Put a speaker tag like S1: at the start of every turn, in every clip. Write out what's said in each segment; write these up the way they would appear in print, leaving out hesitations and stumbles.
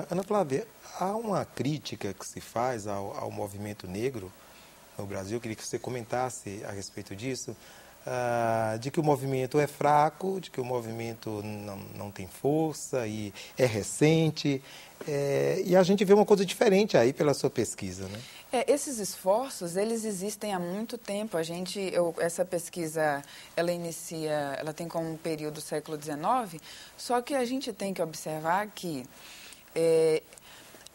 S1: Ana Flávia, há uma crítica que se faz ao movimento negro no Brasil, eu queria que você comentasse a respeito disso, de que o movimento é fraco, de que o movimento não tem força e é recente, e a gente vê uma coisa diferente aí pela sua pesquisa, né?
S2: Esses esforços, eles existem há muito tempo. Essa pesquisa, ela tem como período o século XIX, só que a gente tem que observar que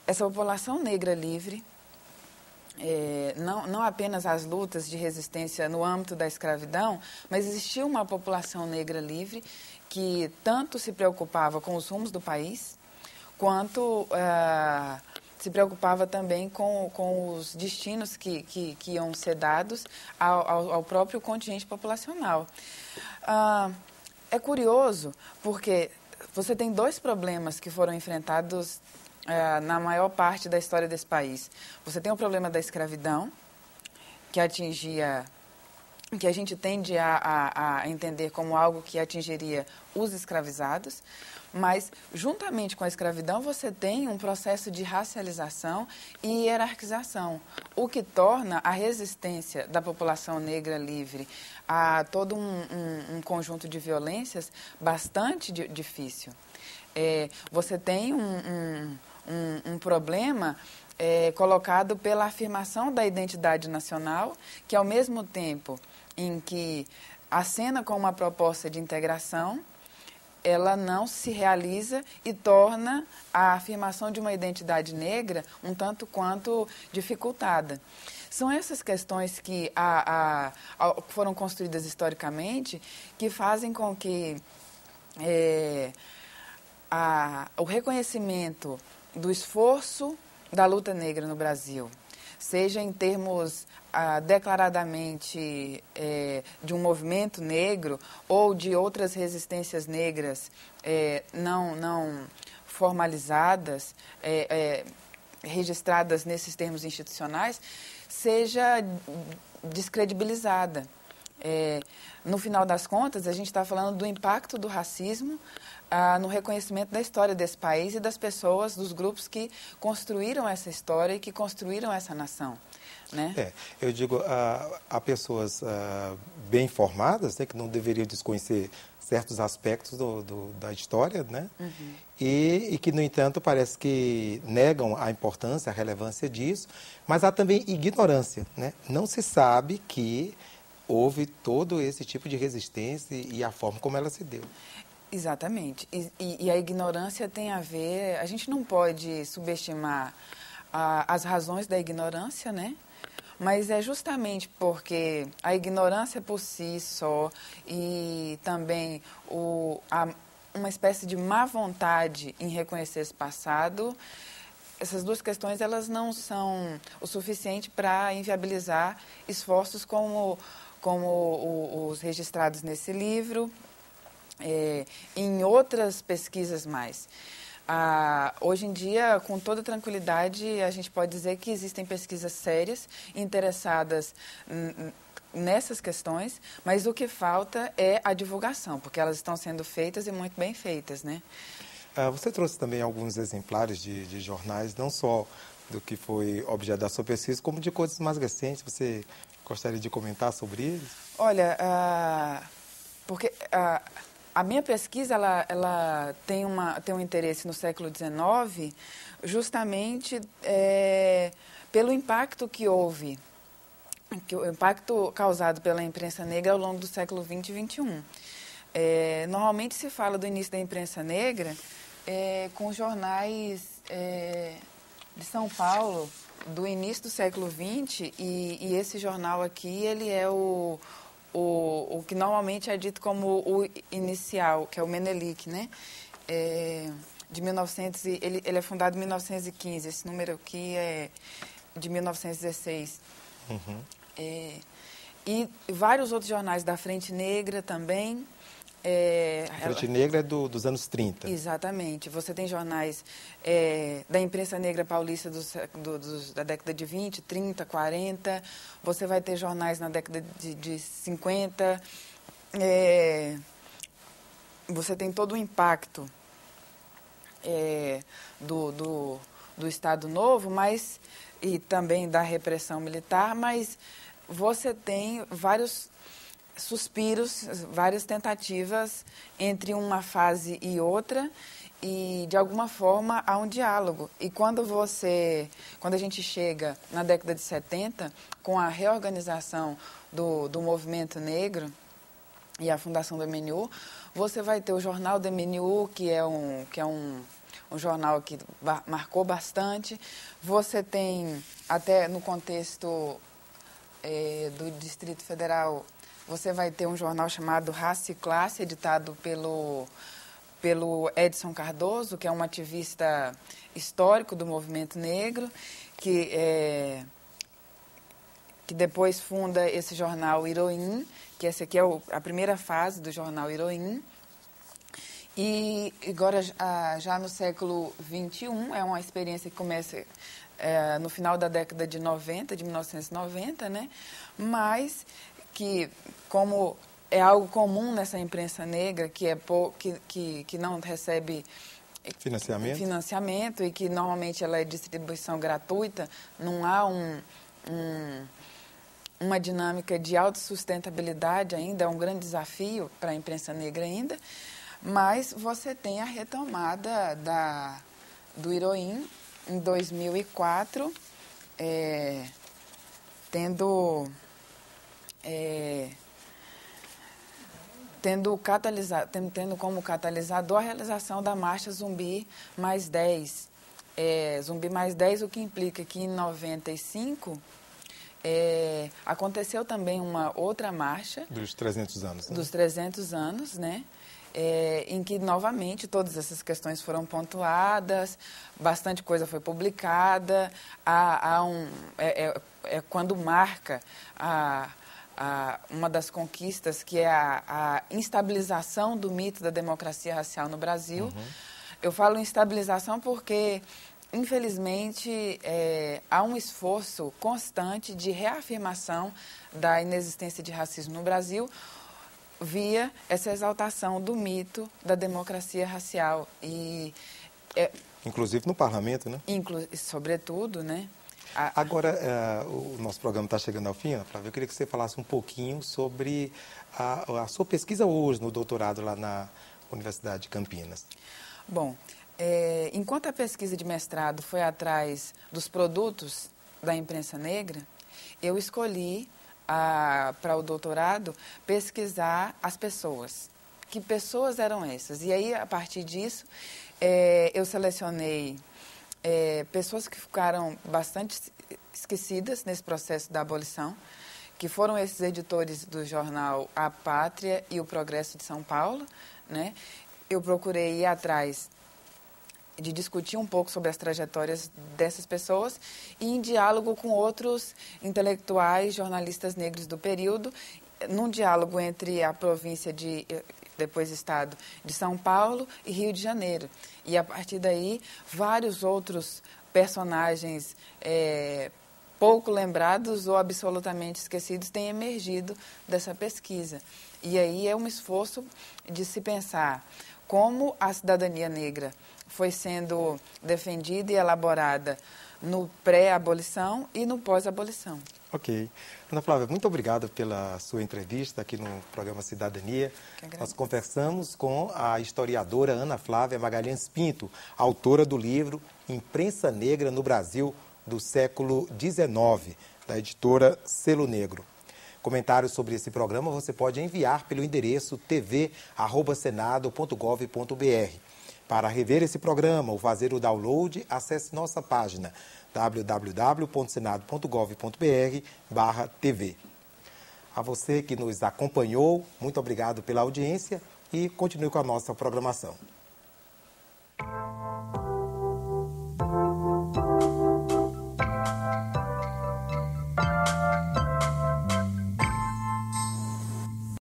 S2: essa população negra livre, não apenas as lutas de resistência no âmbito da escravidão, mas existia uma população negra livre que tanto se preocupava com os rumos do país, quanto se preocupava também com os destinos que iam ser dados ao próprio contingente populacional. É curioso, porque você tem dois problemas que foram enfrentados na maior parte da história desse país. Você tem o problema da escravidão, que a gente tende a entender como algo que atingiria os escravizados, mas, juntamente com a escravidão, você tem um processo de racialização e hierarquização, o que torna a resistência da população negra livre a todo um conjunto de violências bastante difícil. Você tem um problema colocado pela afirmação da identidade nacional, que, ao mesmo tempo em que acena com uma proposta de integração, ela não se realiza e torna a afirmação de uma identidade negra um tanto quanto dificultada. São essas questões que foram construídas historicamente que fazem com que o reconhecimento do esforço da luta negra no Brasil, seja em termos declaradamente de um movimento negro ou de outras resistências negras não formalizadas, registradas nesses termos institucionais, seja descredibilizada. No final das contas, a gente está falando do impacto do racismo no reconhecimento da história desse país e das pessoas, dos grupos que construíram essa história e que construíram essa nação. Né?
S1: Eu digo, há pessoas bem informadas, né, que não deveriam desconhecer certos aspectos da história, né? Uhum. E que, no entanto, parece que negam a importância, a relevância disso, mas há também ignorância, né? Não se sabe que houve todo esse tipo de resistência e a forma como ela se deu.
S2: Exatamente. E a ignorância tem a ver... A gente não pode subestimar as razões da ignorância, né? Mas é justamente porque a ignorância por si só e também uma espécie de má vontade em reconhecer esse passado, essas duas questões elas não são o suficiente para inviabilizar esforços como os registrados nesse livro, em outras pesquisas mais. Hoje em dia, com toda tranquilidade, a gente pode dizer que existem pesquisas sérias, interessadas nessas questões, mas o que falta é a divulgação, porque elas estão sendo feitas e muito bem feitas, né?
S1: Você trouxe também alguns exemplares de jornais, não só do que foi objeto da sua pesquisa, como de coisas mais recentes. Você gostaria de comentar sobre eles?
S2: Olha, porque... A minha pesquisa ela tem um interesse no século XIX justamente pelo impacto que houve, o impacto causado pela imprensa negra ao longo do século XX e XXI. Normalmente se fala do início da imprensa negra com os jornais de São Paulo do início do século XX e esse jornal aqui ele é o que normalmente é dito como o inicial, que é o Menelik, né? De 1900, ele é fundado em 1915, esse número aqui é de 1916. Uhum. E vários outros jornais da Frente Negra também.
S1: A Frente Negra é dos anos 30.
S2: Exatamente. Você tem jornais da imprensa negra paulista da década de 20, 30, 40. Você vai ter jornais na década de 50. Você tem todo o impacto do Estado Novo, mas e também da repressão militar, mas você tem vários suspiros, várias tentativas entre uma fase e outra, e de alguma forma há um diálogo. E quando a gente chega na década de 70, com a reorganização do movimento negro e a fundação do MNU, você vai ter o jornal do MNU, que é um jornal que marcou bastante. Você tem, até no contexto do Distrito Federal, você vai ter um jornal chamado Raça e Classe, editado pelo Edson Cardoso, que é um ativista histórico do movimento negro, que depois funda esse jornal Iroim, que essa aqui é a primeira fase do jornal Iroim. E agora, já no século XXI, é uma experiência que começa no final da década de 1990, né? Mas que, como é algo comum nessa imprensa negra, que não recebe financiamento e que normalmente ela é distribuição gratuita, não há uma dinâmica de autossustentabilidade ainda, é um grande desafio para a imprensa negra ainda, mas você tem a retomada do Iroim em 2004, tendo como catalisador a realização da Marcha Zumbi Mais 10. Zumbi Mais 10, o que implica que em 95 aconteceu também uma outra marcha.
S1: Dos 300 anos. Né?
S2: Dos 300 anos, né? Em que, novamente, todas essas questões foram pontuadas, bastante coisa foi publicada, quando marca uma das conquistas, que é a instabilização do mito da democracia racial no Brasil. Uhum. Eu falo instabilização porque, infelizmente, há um esforço constante de reafirmação da inexistência de racismo no Brasil via essa exaltação do mito da democracia racial.
S1: Inclusive no parlamento, né?
S2: Sobretudo, né?
S1: Agora, o nosso programa está chegando ao fim, Ana Flávia. Eu queria que você falasse um pouquinho sobre a sua pesquisa hoje no doutorado lá na Universidade de Campinas.
S2: Bom, enquanto a pesquisa de mestrado foi atrás dos produtos da imprensa negra, eu escolhi, para o doutorado, pesquisar as pessoas. Que pessoas eram essas? E aí, a partir disso, eu selecionei pessoas que ficaram bastante esquecidas nesse processo da abolição, que foram esses editores do jornal A Pátria e o Progresso de São Paulo, né? Eu procurei ir atrás de discutir um pouco sobre as trajetórias dessas pessoas e em diálogo com outros intelectuais, jornalistas negros do período, num diálogo entre a província depois Estado de São Paulo e Rio de Janeiro. E, a partir daí, vários outros personagens pouco lembrados ou absolutamente esquecidos têm emergido dessa pesquisa. E aí é um esforço de se pensar como a cidadania negra foi sendo defendida e elaborada no pré-abolição e no pós-abolição.
S1: Ok. Ana Flávia, muito obrigado pela sua entrevista aqui no programa Cidadania. Nós conversamos com a historiadora Ana Flávia Magalhães Pinto, autora do livro Imprensa Negra no Brasil do século XIX, da editora Selo Negro. Comentários sobre esse programa você pode enviar pelo endereço tv@senado.gov.br. Para rever esse programa ou fazer o download, acesse nossa página www.senado.gov.br/tv. A você que nos acompanhou, muito obrigado pela audiência e continue com a nossa programação.